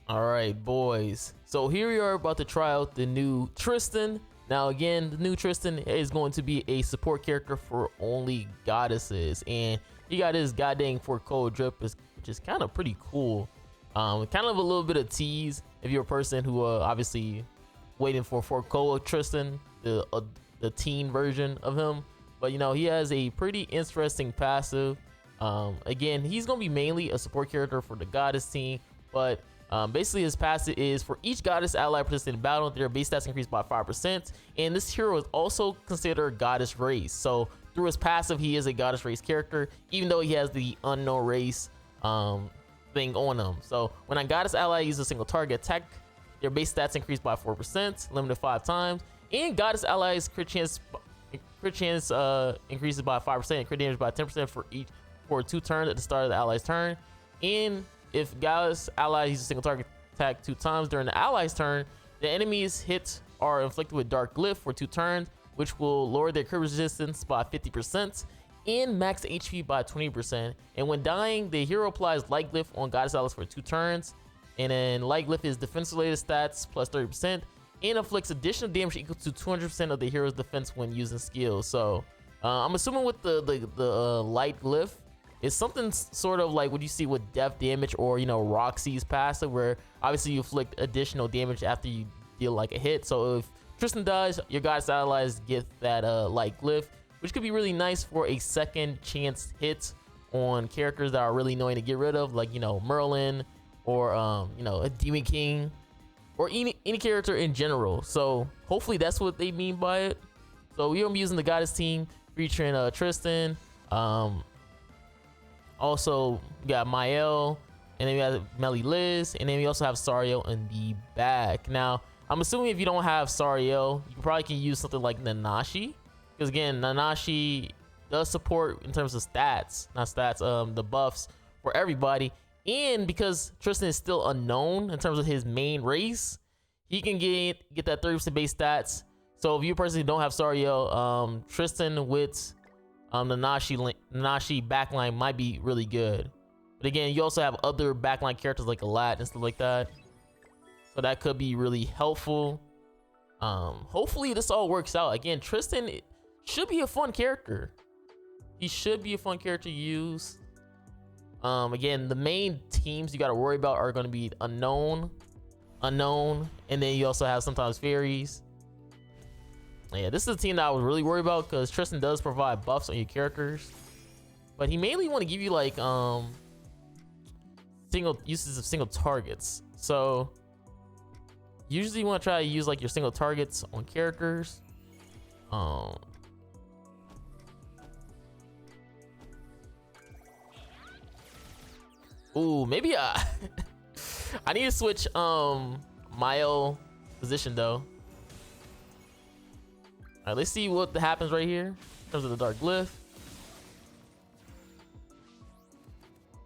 All right, boys. So here we are about to try out the new Tristan. Now, again, the new Tristan is going to be a support character for only goddesses, and he got his goddamn Forcoa drip, which is kind of pretty cool. Kind of a little bit of tease if you're a person who obviously waiting for Forcoa Tristan, the teen version of him. But you know, he has a pretty interesting passive. Again, he's gonna be mainly a support character for the goddess team, but basically his passive is for each goddess ally participating in battle, their base stats increase by 5%, and this hero is also considered goddess race. So through his passive, he is a goddess race character, even though he has the unknown race thing on him. So when a goddess ally uses a single target attack, their base stats increase by 4%, limited 5 times, and goddess allies crit chance increases by 5% and crit damage by 10% for 2 turns at the start of the ally's turn. And if goddess ally uses a single target attack 2 times during the ally's turn, the enemy's hits are inflicted with dark glyph for 2 turns, which will lower their crit resistance by 50% and max HP by 20%. And when dying, the hero applies light glyph on goddess allies for 2 turns, and then light glyph is defense related stats plus 30% and inflicts additional damage equal to 200% of the hero's defense when using skills. So I'm assuming with the light glyph, it's something sort of like what you see with death damage, or you know, Roxy's passive, where obviously you inflict additional damage after you deal like a hit. So if Tristan dies, your goddess allies get that light glyph, which could be really nice for a second chance hit on characters that are really annoying to get rid of, like, you know, Merlin, or you know, a Demon King, or any character in general. So hopefully that's what they mean by it. So we're gonna be using the goddess team featuring Tristan. Also, we got Mael, and then we have Marilli, and then we also have Sariel in the back. Now, I'm assuming if you don't have Sariel, you probably can use something like Nanashi, because again, Nanashi does support in terms of stats, not stats, the buffs for everybody. And because Tristan is still unknown in terms of his main race, he can get that 30% base stats. So if you personally don't have Sariel, Tristan with the Nanashi backline might be really good. But again, you also have other backline characters like Alat and stuff like that, so that could be really helpful. Hopefully this all works out. Again, Tristan should be a fun character. He should be a fun character to use. Again, the main teams you got to worry about are going to be unknown, and then you also have sometimes fairies. Yeah, this is a team that I was really worried about, because Tristan does provide buffs on your characters, but he mainly want to give you like single uses of single targets. So usually you want to try to use like your single targets on characters. Ooh, maybe I need to switch Mael position though. All right, let's see what happens right here in terms of the dark glyph.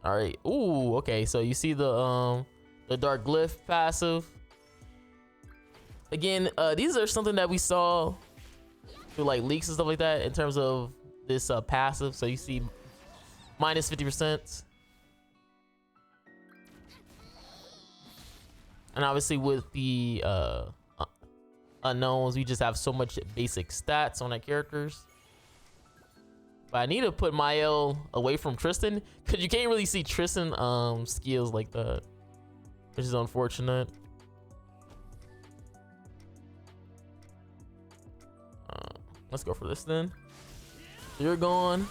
All right. Ooh, okay. So you see the dark glyph passive. Again, these are something that we saw through like leaks and stuff like that in terms of this passive. So you see minus 50%. And obviously with the unknowns, we just have so much basic stats on our characters. But I need to put Mael away from Tristan, because you can't really see Tristan skills like that, which is unfortunate. Let's go for this then. You're gone.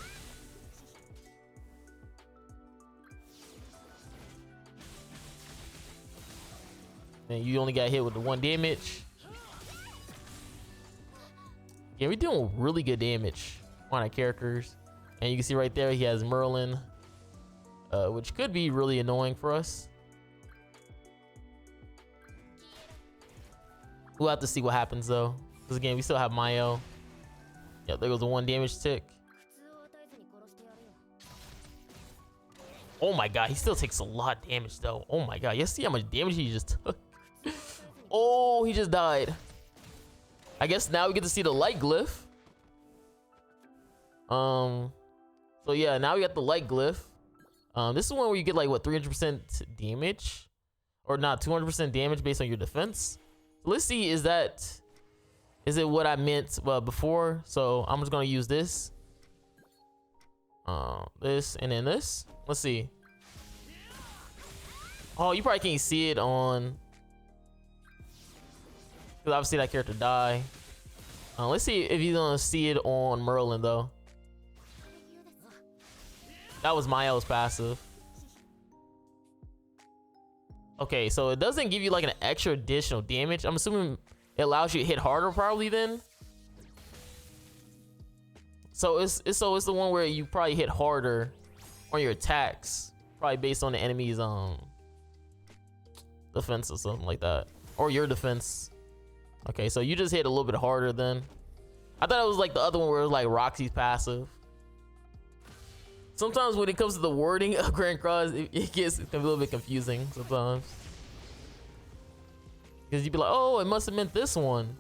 And you only got hit with the 1 damage. Yeah, we're doing really good damage on our characters. And you can see right there, he has Merlin, which could be really annoying for us. We'll have to see what happens though, because again, we still have Mael. Yeah, there goes the 1 damage tick. Oh my god, he still takes a lot of damage though. Oh my god, you see how much damage he just took? Oh, he just died. I guess now we get to see the light glyph. So yeah, now we got the light glyph. This is one where you get like what, 300% damage. or not 200% damage based on your defense. Let's see, is it what I meant before? So I'm just gonna use this, this, and then this. Let's see. Oh, you probably can't see it on, because obviously that character died. Let's see if you're gonna see it on Merlin though. That was Mayo's passive. Okay, so it doesn't give you like an extra additional damage. I'm assuming it allows you to hit harder probably then. So it's the one where you probably hit harder on your attacks, probably based on the enemy's defense or something like that, or your defense. Okay, so you just hit a little bit harder then. I thought it was like the other one where it was like Roxy's passive. Sometimes when it comes to the wording of Grand Cross, it can be a little bit confusing sometimes. Because you'd be like, oh, it must have meant this one.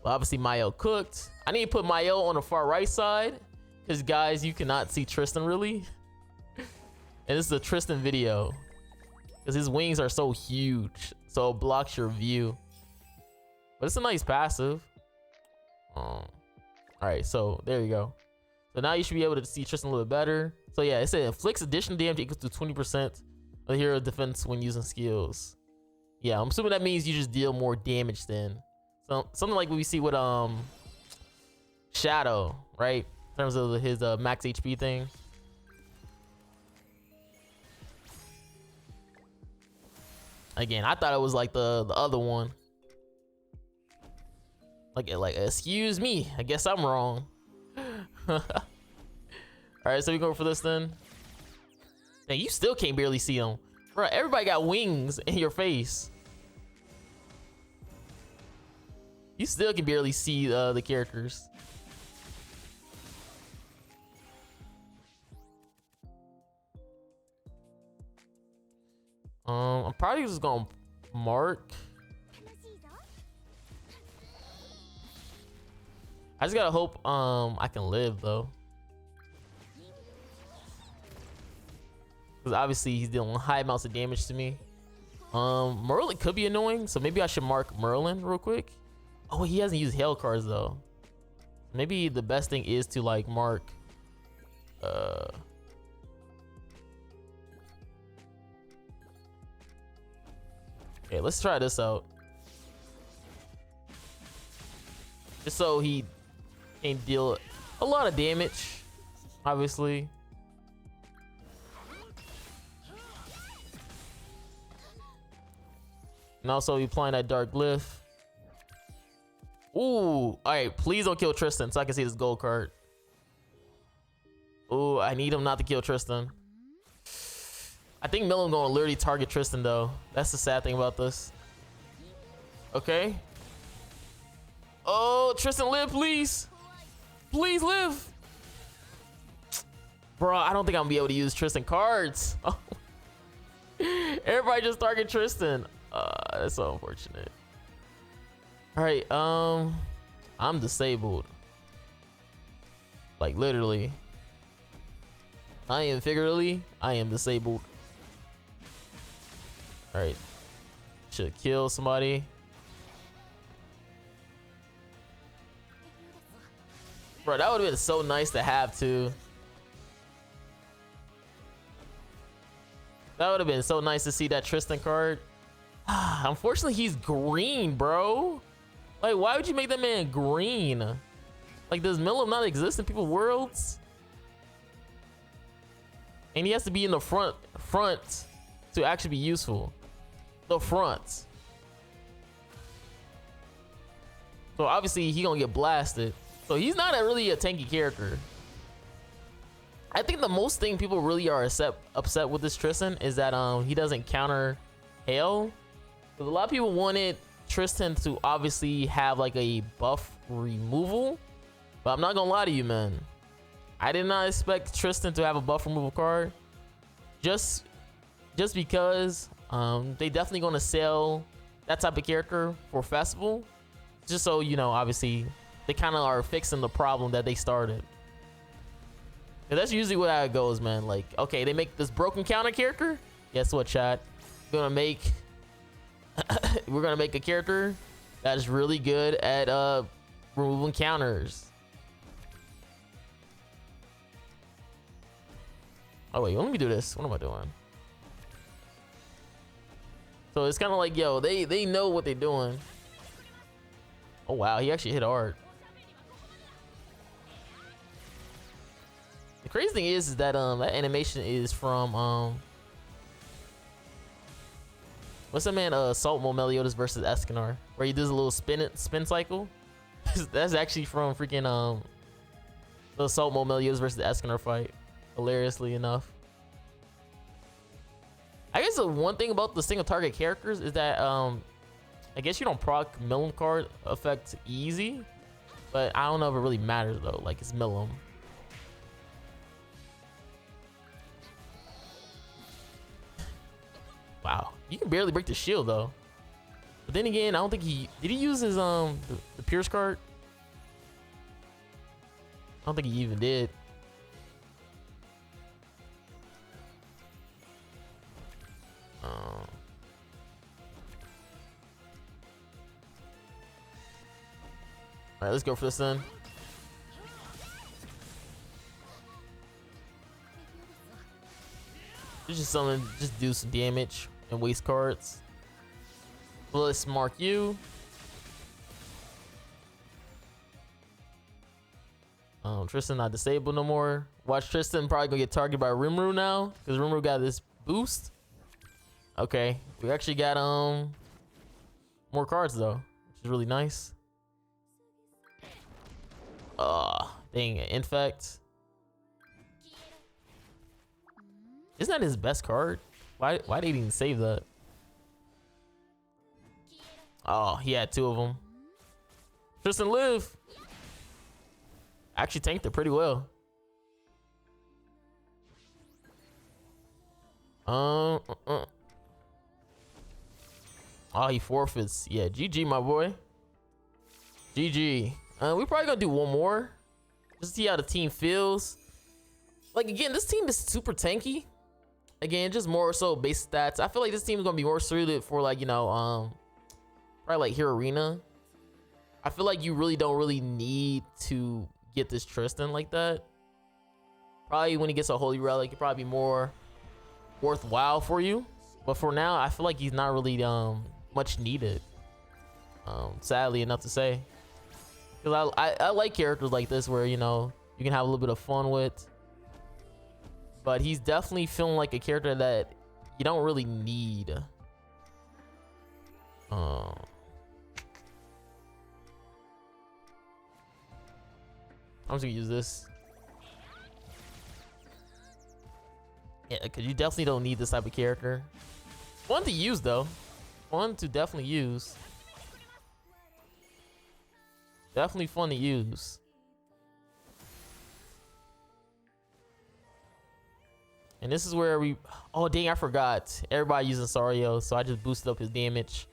Well, obviously Mayo cooked. I need to put Mayo on the far right side, because guys, you cannot see Tristan really. And this is a Tristan video, because his wings are so huge, so it blocks your view. But it's a nice passive. Alright, so there you go. So now you should be able to see Tristan a little bit better. So yeah, it said inflicts additional damage equals to 20% of the hero defense when using skills. Yeah, I'm assuming that means you just deal more damage then. So something like what we see with Shadow, right? In terms of his max HP thing. Again, I thought it was like the other one. Like, excuse me, I guess I'm wrong. All right, so we go for this then. Dang, you still can't barely see them, bro. Everybody got wings in your face. You still can barely see the characters. I'm probably just gonna mark. I just gotta hope I can live though, because obviously he's dealing high amounts of damage to me. Merlin could be annoying, so maybe I should mark Merlin real quick. Oh, he hasn't used hail cards though. Maybe the best thing is to like mark okay, let's try this out, just so he can't deal a lot of damage, obviously. And also we applying that dark glyph. Ooh, all right, please don't kill Tristan so I can see this gold card. Ooh, I need him not to kill Tristan. I think Millen's gonna literally target Tristan though. That's the sad thing about this. Okay. Oh, Tristan, live, please. Please live. Bro, I don't think I'm gonna be able to use Tristan cards. Oh. Everybody just target Tristan. That's so unfortunate. All right, I'm disabled. Like literally. I am figuratively, I am disabled. All right, should kill somebody. Bro, that would have been so nice to have too. That would have been so nice to see that Tristan card. Unfortunately, he's green, bro. Like, why would you make that man green? Like, does Milim not exist in people's worlds? And he has to be in the front to actually be useful. The front. So obviously he gonna get blasted. So he's not really a tanky character. I think the most thing people really are upset with this Tristan is that he doesn't counter hail. Because a lot of people wanted Tristan to obviously have like a buff removal, but I'm not gonna lie to you, man. I did not expect Tristan to have a buff removal card. Just because they definitely gonna sell that type of character for festival. Just so you know, obviously they kind of are fixing the problem that they started. That's usually what how it goes, man. Like, okay, they make this broken counter character. Guess what, chat? We're gonna make a character that is really good at removing counters. Oh wait, let me do this. What am I doing? So it's kind of like, yo, they know what they're doing. Oh wow, he actually hit hard. The crazy thing is that that animation is from what's that man Saltmo Meliodas versus Escanor, where he does a little spin cycle. That's actually from freaking the Saltmo Meliodas versus Escanor fight, hilariously enough. I guess the one thing about the single target characters is that I guess you don't proc Millum card effect easy, but I don't know if it really matters though. Like, it's Millum. Wow, you can barely break the shield though. But then again, I don't think he did. He use his the Pierce card. I don't think he even did. All right, let's go for this then. Just something, just do some damage and waste cards. Well, let's mark you. Tristan not disabled no more. Watch Tristan probably gonna get targeted by Rimuru now, because Rimuru got this boost. Okay, we actually got more cards though, which is really nice. Dang, infect. Isn't that his best card? Why did he even save that? Oh, he had two of them. Tristan live. Actually tanked it pretty well. Oh, he forfeits. Yeah, GG, my boy. GG. We probably gonna do one more. Just see how the team feels. Like, again, this team is super tanky. Again, just more so base stats. I feel like this team is gonna be more suited for, like, you know, probably like Hero Arena. I feel like you really don't need to get this Tristan like that. Probably when he gets a Holy Relic, it'd probably be more worthwhile for you. But for now, I feel like he's not really much needed. Sadly enough to say. Because I like characters like this where, you know, you can have a little bit of fun with. But he's definitely feeling like a character that you don't really need. I'm just gonna use this. Yeah, because you definitely don't need this type of character. Fun to use though. Fun to definitely use. Definitely fun to use. And this is where we, oh dang, I forgot. Everybody using Sario, so I just boosted up his damage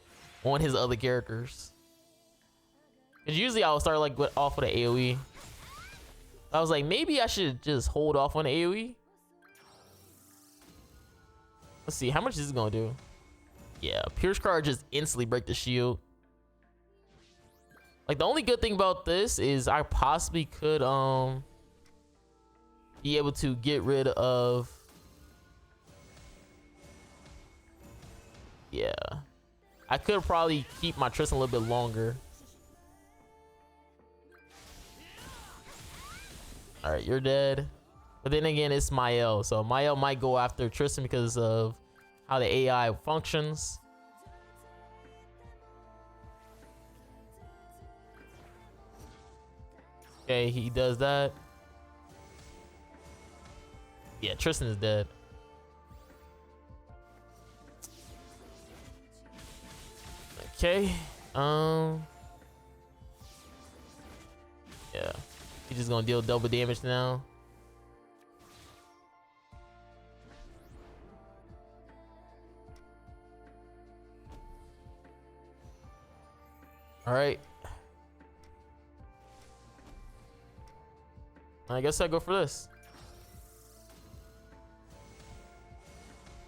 on his other characters. Cause usually I would start like off with an AoE. I was like, maybe I should just hold off on the AoE. Let's see, how much is this gonna do? Yeah, Pierce card just instantly break the shield. Like, the only good thing about this is I possibly could be able to get rid of, yeah, I could probably keep my Tristan a little bit longer. All right, you're dead. But then again, it's Mael, so Mael might go after Tristan because of how the AI functions. Okay, he does that. Yeah, Tristan is dead. Okay. Yeah. He's just gonna deal double damage now. All right. I guess I go for this.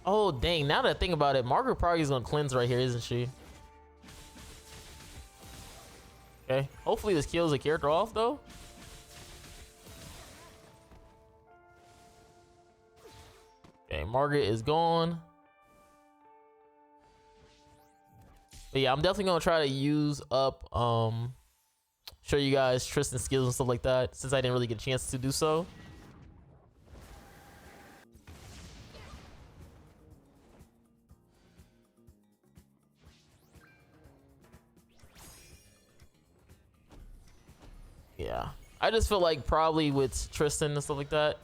Oh dang! Now that I think about it, Margaret probably is gonna cleanse right here, isn't she? Okay. Hopefully this kills the character off though. Okay, Margaret is gone. But yeah, I'm definitely gonna try to use up show you guys Tristan's skills and stuff like that, since I didn't really get a chance to do so. Yeah, I just feel like probably with Tristan and stuff like that,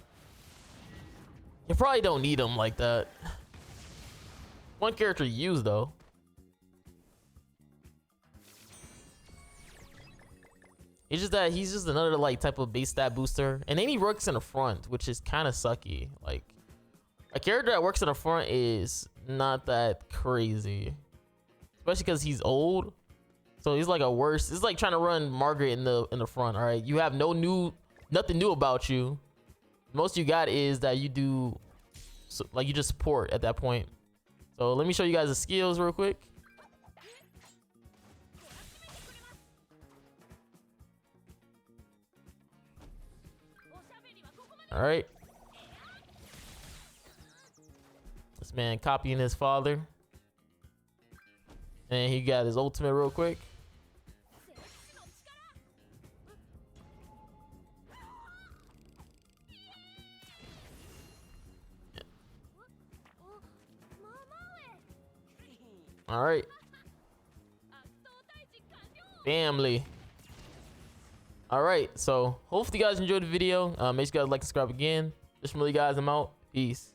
you probably don't need him like that. One character to use though. It's just that he's just another like type of base stat booster, and then he works in the front, which is kind of sucky. Like a character that works in the front is not that crazy, especially because he's old. So he's like a worse. It's like trying to run Margaret in the front. All right, you have nothing new about you. Most you got is that you do, like you just support at that point. So let me show you guys the skills real quick. All right, this man copying his father, and he got his ultimate real quick. All right, family. All right, so hopefully you guys enjoyed the video. Make sure you guys like, subscribe again. Just from Marilli, guys, I'm out. Peace.